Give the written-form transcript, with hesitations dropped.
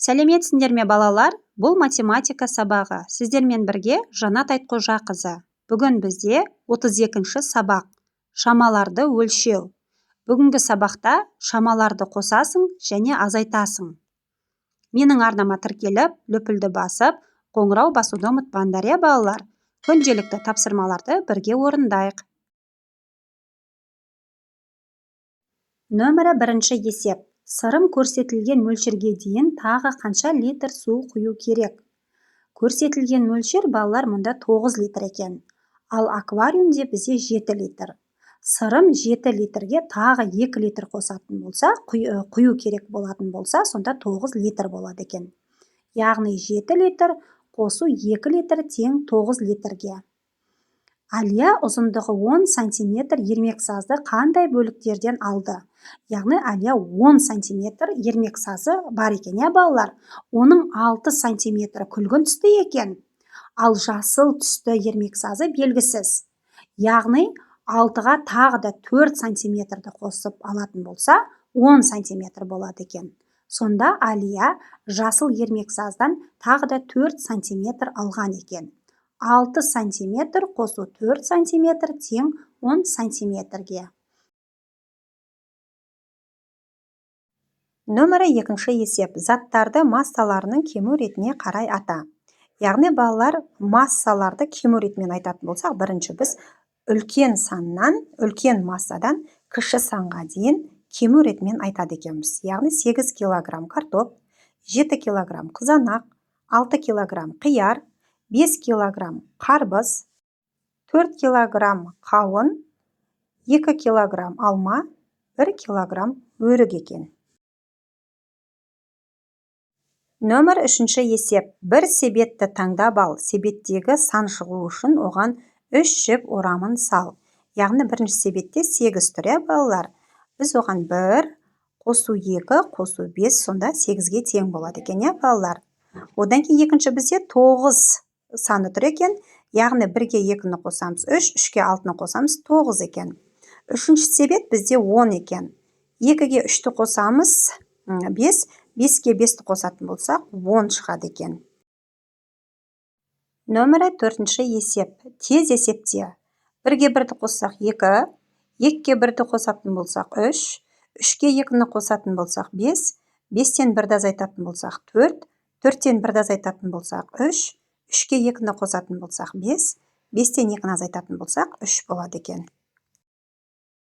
Сәлеметсіңдер ме балалар? Бұл математика сабағы. Сіздермен бірге Жанат Айтқожақызы. Бүгін бізде 32-ші сабақ. Шамаларды өлшеу. Бүгінгі сабақта шамаларды қосасың және азайтасың. Менің арнама тіркеліп, лүпілді басып, қоңырау басуды ұмытпаңдар, балалар. Күнделікті тапсырмаларды бірге орындайық. Нөмірі 1 есеп. Сырым көрсетілген мөлшерге дейін тағы қанша литр су құю керек? Көрсетілген мөлшер балалар мұнда 9 литр екен. Ал аквариумде бізде 7 литр. Сырым 7 литрге тағы 2 литр қосатын болса, құю керек болатын болса, сонда 9 литр болады екен. Яғни 7 литр қосу 2 литр тең 9 литрге. Алия ұзындығы 10 сантиметр ермексазды қандай бөліктерден алды? Яғни Алия 10 сантиметр ермексазы бар екен, балалар. Оның 6 сантиметр күлгін түсті екен. Ал жасыл түсті ермексазы белгісіз. Яғни 6-ға тағы да 4 сантиметрді қосып алатын болса, 10 сантиметр болады екен. Сонда Алия жасыл ермексаздан тағы да 4 сантиметр алған екен. 6 сантиметр қосу 4 сантиметр тең 10 сантиметрге. Нөмірі 2 есеп. Заттарды массаларының кему ретіне қарай ата. Яғни балалар массаларды кему ретімен айтатын болсақ, бірінші біз үлкен саннан, үлкен массадан кіші санға дейін кему ретімен айтады екенбіз. Яғни 8 килограмм картоп, 7 килограмм қызанақ, 6 килограмм қияр, 5 килограмм қарбыз, 4 килограмм қауын, 2 килограмм алма, 1 килограмм өрік екен. Нөмір 3 есеп. Бір себетті таңдап ал. Себеттегі сан шығу үшін оған 3 жіп орамын сал. Яғни бірінші себетте 8 тұр, балалар. Біз оған 1, қосу 2, қосу 5, сонда 8-ге тең болады екен, балалар. Одан кейін екінші бізде 9 саны тұр екен. Яғни 1-ге 2-ні қосамыз 3, 3-ге 6-ны қосамыз 9 екен. Үшінші себет бізде 10 екен. 2-ге 3-ті қосамыз 5, 5-ге 5-ті қосатын болсақ 10 шығады екен. Нөмірі 4 есеп. Тез есепте. 1-ге 1-ті қоссақ 2, 2-ге 1-ті қосатын болсақ 3, 3-ге 2-ні қосатын болсақ 5, 5-тен 1-ді азайтатын болсақ 4, 4-тен 1-ді азайтатын болсақ 3, 3-ге 2-ні қосатын болсақ 5, 5-тен 2-ні азайтатын болсақ 3 болады екен.